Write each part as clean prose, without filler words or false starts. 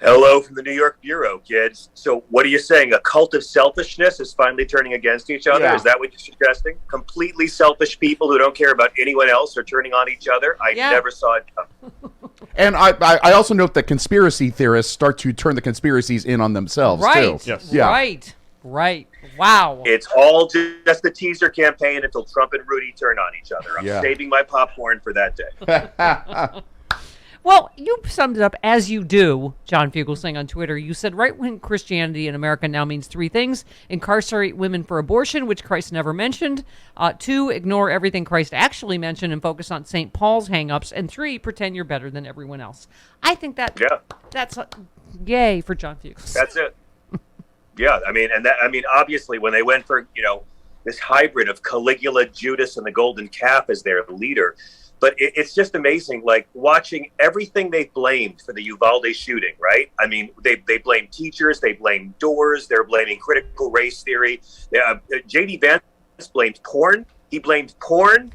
Hello from the New York Bureau, kids. So what are you saying? A cult of selfishness is finally turning against each other? Yeah. Is that what you're suggesting? Completely selfish people who don't care about anyone else are turning on each other? I never saw it come. And I also note that conspiracy theorists start to turn the conspiracies in on themselves, right. too. Yes. Yeah. Right. Wow. It's all just a teaser campaign until Trump and Rudy turn on each other. I'm Yeah. saving my popcorn for that day. Well, you summed it up as you do, John Fugelsang on Twitter. You said right-wing Christianity in America now means three things: incarcerate women for abortion, which Christ never mentioned; 2, ignore everything Christ actually mentioned and focus on St. Paul's hang-ups; and 3, pretend you're better than everyone else. I think that's yay for John Fugelsang. That's it. Yeah, obviously when they went for, this hybrid of Caligula, Judas, and the Golden Calf as their leader. But it's just amazing, like watching everything they blamed for the Uvalde shooting, right? I mean, they blame teachers, they blame doors, they're blaming critical race theory. J.D. Vance blamed porn. He blamed porn.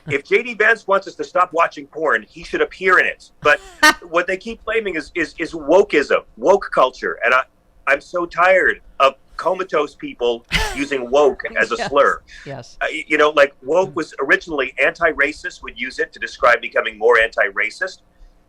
If J.D. Vance wants us to stop watching porn, he should appear in it. But what they keep blaming is wokeism, woke culture. And I'm so tired of comatose people using woke as a slur. Yes. Like woke was originally anti-racist, would use it to describe becoming more anti-racist.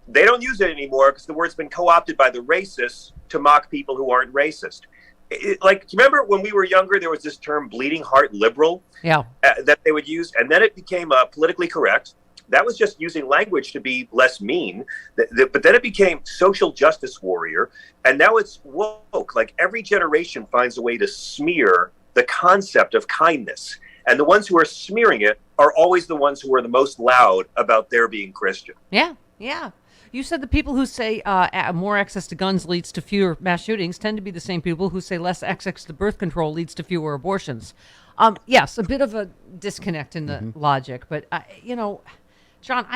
They don't use it anymore because the word's been co-opted by the racists to mock people who aren't racist. Do you remember when we were younger, there was this term bleeding heart liberal that they would use, and then it became politically correct. That was just using language to be less mean. But then it became social justice warrior. And now it's woke. Like every generation finds a way to smear the concept of kindness. And the ones who are smearing it are always the ones who are the most loud about their being Christian. Yeah. You said the people who say more access to guns leads to fewer mass shootings tend to be the same people who say less access to birth control leads to fewer abortions. Yes, a bit of a disconnect in the logic. But, John,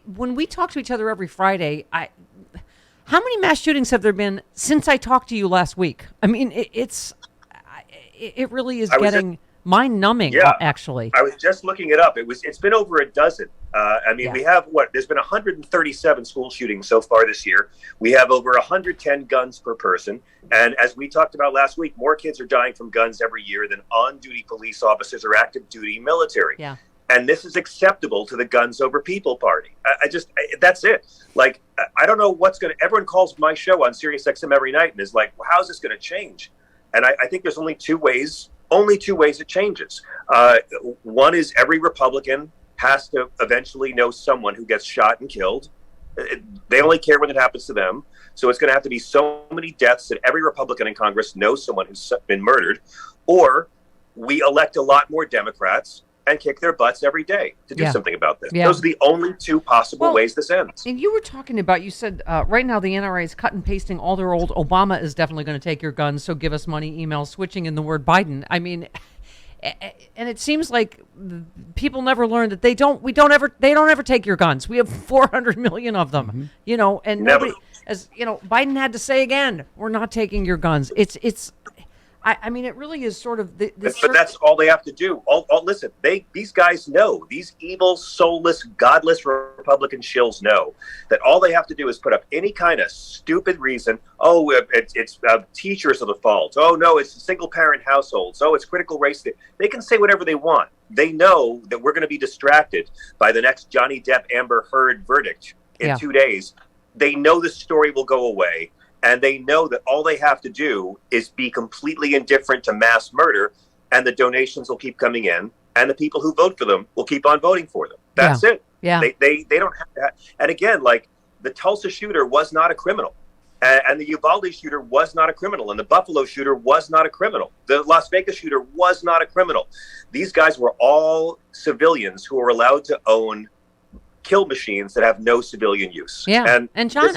when we talk to each other every Friday, how many mass shootings have there been since I talked to you last week? I mean, it really is getting mind-numbing, actually. I was just looking it up. It's been over a dozen. We have there's been 137 school shootings so far this year. We have over 110 guns per person. And as we talked about last week, more kids are dying from guns every year than on-duty police officers or active duty military. Yeah. And this is acceptable to the Guns Over People party. That's it. Like, I don't know everyone calls my show on Sirius XM every night and is like, well, how's this going to change? And I think there's only two ways it changes. One is every Republican has to eventually know someone who gets shot and killed. They only care when it happens to them. So it's going to have to be so many deaths that every Republican in Congress knows someone who's been murdered. Or we elect a lot more Democrats and kick their butts every day to do something about this. Those are the only two possible ways this ends. And you were talking about, you said right now the NRA is cut and pasting all their old Obama is definitely going to take your guns, so give us money emails, switching in the word Biden. I mean, and it seems like people never learn that they don't ever take your guns. We have 400 million of them, and nobody, as Biden had to say again, we're not taking your guns. I mean, it really is sort of but that's all they have to do. Listen, these guys know, these evil, soulless, godless Republican shills know that all they have to do is put up any kind of stupid reason. Oh, it's teachers are the fault. Oh, no, it's single-parent households. Oh, it's critical race. They can say whatever they want. They know that we're going to be distracted by the next Johnny Depp Amber Heard verdict in 2 days. They know the story will go away. And they know that all they have to do is be completely indifferent to mass murder, and the donations will keep coming in, and the people who vote for them will keep on voting for them. That's it. Yeah. They don't have that. And again, like the Tulsa shooter was not a criminal, and the Uvalde shooter was not a criminal, and the Buffalo shooter was not a criminal. The Las Vegas shooter was not a criminal. These guys were all civilians who were allowed to own kill machines that have no civilian use. Yeah. And John,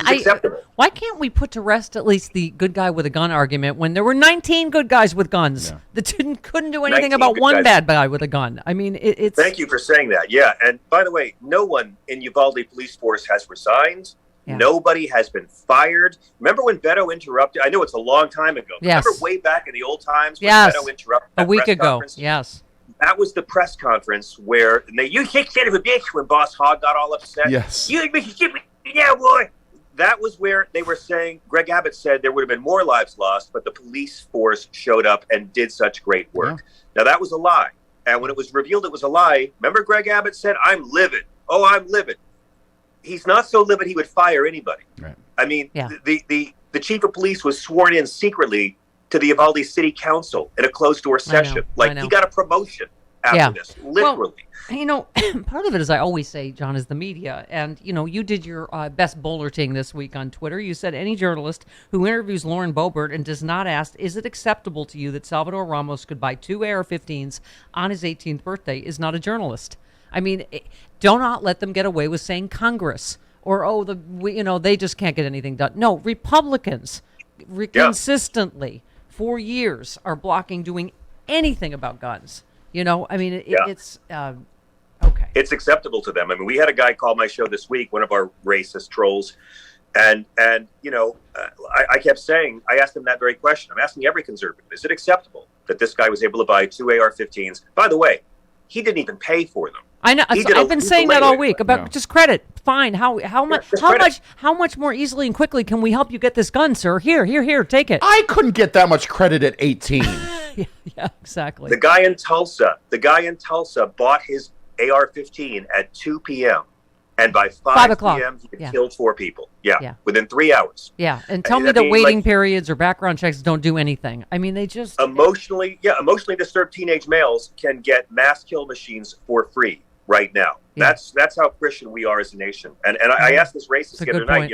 why can't we put to rest at least the good guy with a gun argument when there were 19 good guys with guns that couldn't do anything about one bad guy with a gun? I mean, it's... Thank you for saying that. Yeah. And by the way, no one in Uvalde police force has resigned. Yeah. Nobody has been fired. Remember when Beto interrupted? I know it's a long time ago. Yes. Remember way back in the old times when Beto interrupted a week ago. Conference? Yes. That was the press conference where you sick son of a bitch when Boss Hogg got all upset. Yes. You Mississippi, yeah, boy. that was where they were saying, Greg Abbott said there would have been more lives lost, but the police force showed up and did such great work. Yeah. Now, that was a lie. And when it was revealed it was a lie, remember Greg Abbott said, I'm livid. Oh, I'm livid. He's not so livid he would fire anybody. Right. I mean, the chief of police was sworn in secretly to the Uvalde City Council in a closed-door session. He got a promotion after this, literally. Well, part of it, as I always say, John, is the media. And, you did your best bulleting this week on Twitter. You said any journalist who interviews Lauren Boebert and does not ask, is it acceptable to you that Salvador Ramos could buy 2 AR-15s on his 18th birthday is not a journalist. I mean, do not let them get away with saying Congress or, they just can't get anything done. No, Republicans consistently for years are blocking doing anything about guns. It's okay. It's acceptable to them. I mean, we had a guy call my show this week, one of our racist trolls, and I kept saying, I asked him that very question. I'm asking every conservative, is it acceptable that this guy was able to buy 2 AR-15s? By the way, he didn't even pay for them. I know. I've been saying that all week about just credit. Fine. How much more easily and quickly can we help you get this gun, sir? Here, take it. I couldn't get that much credit at 18. Yeah, exactly. The guy in Tulsa bought his AR-15 at 2 p.m. and by 5 p.m. he had killed 4 people. Yeah, within 3 hours. Yeah, and tell me that waiting periods or background checks don't do anything. I mean, they just emotionally disturbed teenage males can get mass kill machines for free right now. Yeah. That's how Christian we are as a nation. And I asked this racist the other night,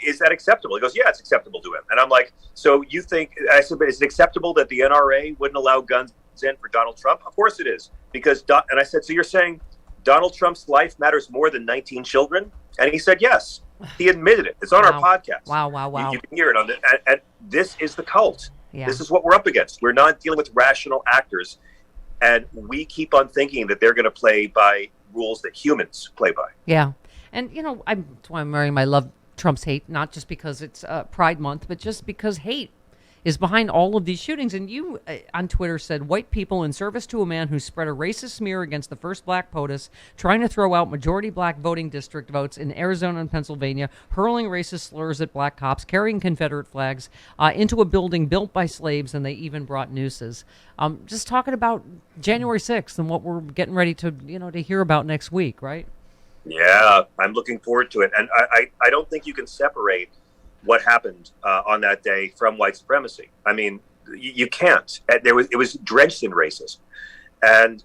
is that acceptable? He goes, yeah, it's acceptable to him. And I'm like, so you think, I said, but is it acceptable that the NRA wouldn't allow guns in for Donald Trump? Of course it is. And I said, so you're saying Donald Trump's life matters more than 19 children? And he said, yes. He admitted it. It's on our podcast. Wow. You can hear it on it. And this is the cult. Yeah. This is what we're up against. We're not dealing with rational actors. And we keep on thinking that they're going to play by rules that humans play by. Yeah. And, that's why I'm wearing my Love Trump's Hate, not just because it's Pride Month, but just because hate is behind all of these shootings. And you on Twitter said, white people in service to a man who spread a racist smear against the first black POTUS, trying to throw out majority black voting district votes in Arizona and Pennsylvania, hurling racist slurs at black cops, carrying Confederate flags into a building built by slaves, and they even brought nooses. Just talking about January 6th and what we're getting ready to, to hear about next week, right? Yeah, I'm looking forward to it. And I don't think you can separate what happened on that day from white supremacy. I mean, you can't. It was drenched in racism. And,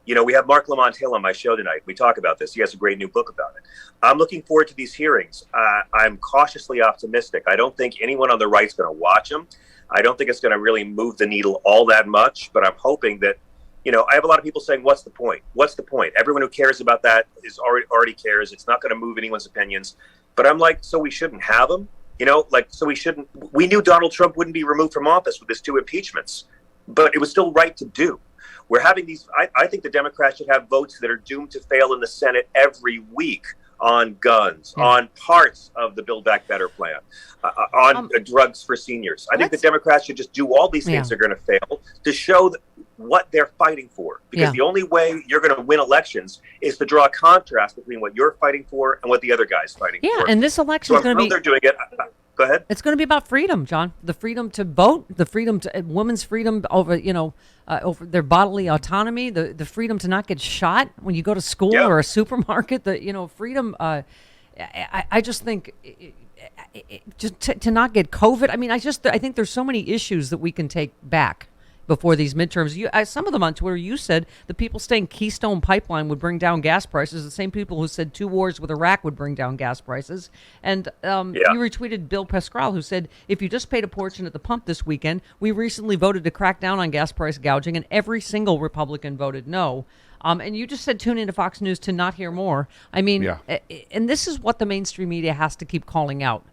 we have Mark Lamont Hill on my show tonight. We talk about this. He has a great new book about it. I'm looking forward to these hearings. I'm cautiously optimistic. I don't think anyone on the right's going to watch them. I don't think it's going to really move the needle all that much, but I'm hoping that, I have a lot of people saying, what's the point? What's the point? Everyone who cares about that is already cares. It's not going to move anyone's opinions. But I'm like, so we shouldn't have them? We knew Donald Trump wouldn't be removed from office with his 2 impeachments, but it was still right to do. We're having these, I think the Democrats should have votes that are doomed to fail in the Senate every week on guns, on parts of the Build Back Better plan, on drugs for seniors. I think the Democrats should just do all these things that are going to fail to show what they're fighting for. Because the only way you're going to win elections is to draw a contrast between what you're fighting for and what the other guy's fighting for. Yeah, and this election is going to be... they're doing it. Go ahead. It's going to be about freedom, John. The freedom to vote, the freedom to women's freedom over, over their bodily autonomy, the freedom to not get shot when you go to school or a supermarket. The freedom. I just think just to not get COVID. I mean, I think there's so many issues that we can take back before these midterms. Some of them on Twitter, you said the people saying Keystone Pipeline would bring down gas prices, the same people who said 2 wars with Iraq would bring down gas prices. And you retweeted Bill Pascrell, who said, if you just paid a portion at the pump this weekend, we recently voted to crack down on gas price gouging, and every single Republican voted no. And you just said tune into Fox News to not hear more. I mean, and this is what the mainstream media has to keep calling out.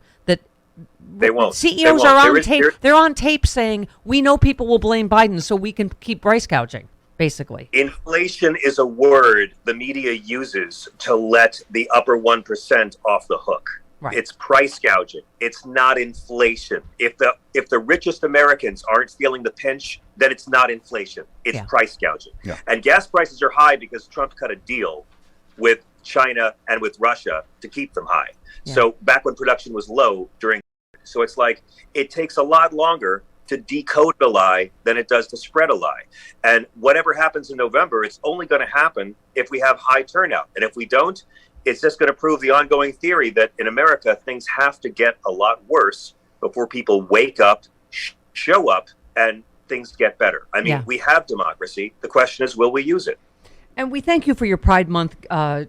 They won't. CEOs are on tape. They're on tape saying, we know people will blame Biden, so we can keep price gouging, basically. Inflation is a word the media uses to let the upper 1% off the hook. Right. It's price gouging. It's not inflation. If the richest Americans aren't feeling the pinch, then it's not inflation. It's price gouging. Yeah. And gas prices are high because Trump cut a deal with China and with Russia to keep them high. So back when production was low during, so it's like it takes a lot longer to decode a lie than it does to spread a lie. And whatever happens in November, it's only going to happen if we have high turnout. And if we don't, it's just going to prove the ongoing theory that in America, things have to get a lot worse before people wake up, show up, and things get better. I mean, we have democracy. The question is, will we use it? And we thank you for your Pride Month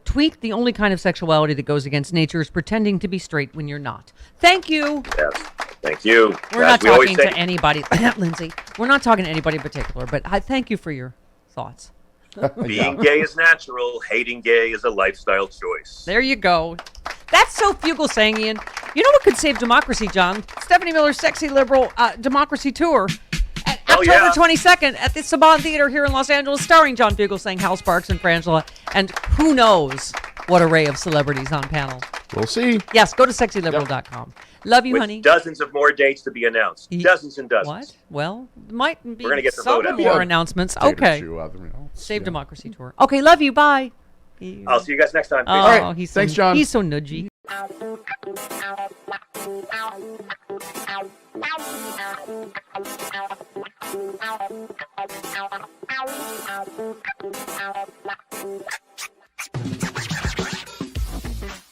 tweet. The only kind of sexuality that goes against nature is pretending to be straight when you're not. Thank you. Yes. Thank you. We're not talking to anybody, Lindsay. We're not talking to anybody in particular, but I thank you for your thoughts. Being gay is natural. Hating gay is a lifestyle choice. There you go. That's so Fugelsangian. You know what could save democracy, John? Stephanie Miller's Sexy Liberal Democracy Tour. October 22nd at the Saban Theater here in Los Angeles, starring John Fugelsang, Hal Sparks, and Frangela. And who knows what array of celebrities on panel. We'll see. Yes, go to sexyliberal.com. Love you, With honey. dozens of more dates to be announced. Dozens and dozens. What? Well, might be We're gonna get the some vote out. more announcements. Okay. Save Democracy Tour. Okay, love you. Bye. I'll see you guys next time. Oh, All right. he's Thanks, so, John. He's so nudgy.